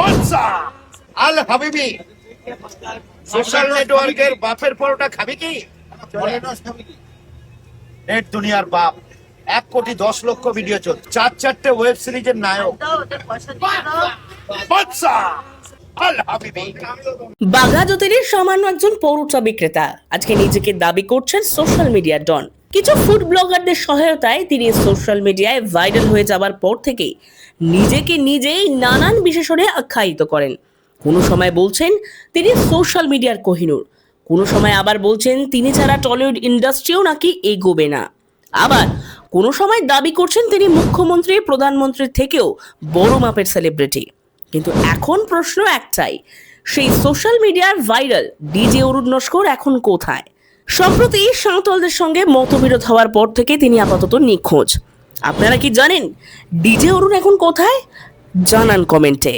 বাদশা আল হাবিবি সোশ্যাল নেটওয়ার্কের বাপের পরোটা খাবি কি? নেট দুনিয়ার বাপ, 1,10,00,000 ভিডিও চলছে, 4-4টে ওয়েব সিরিজের নায়ক। বাদশা আল হাবিবি বাঘা যতীনের সামান্য একজন পরোটা বিক্রেতা আজকে নিজেকে দাবি করছেন সোশ্যাল মিডিয়ার ডন। কিছু ফুড ব্লগারদের সহায়তায় তিনি সোশ্যাল মিডিয়ায় ভাইরাল হয়ে যাবার পর থেকেই নিজেকে নিজেই নানান বিশেষণে আখ্যায়িত করেন। কোনো সময় বলছেন তিনি সোশ্যাল মিডিয়ার কোহিনূর, কোনো সময় আবার বলছেন তিনি ছাড়া টলিউড ইন্ডাস্ট্রিও নাকি এগোবে না। আবার কোনো সময় দাবি করছেন তিনি মুখ্যমন্ত্রী প্রধানমন্ত্রীর থেকেও বড় মাপের সেলিব্রিটি। কিন্তু এখন প্রশ্ন একটাই, সেই সোশ্যাল মিডিয়ার ভাইরাল ডিজে অরুণ নস্কর এখন কোথায়? সম্প্রতি সাঁওতালদের সঙ্গে মতবিরোধ হওয়ার পর থেকে তিনি আপাতত নিখোঁজ। আপনারা কি জানেন ডিজে অরুণ এখন কোথায়? জানান কমেন্টে।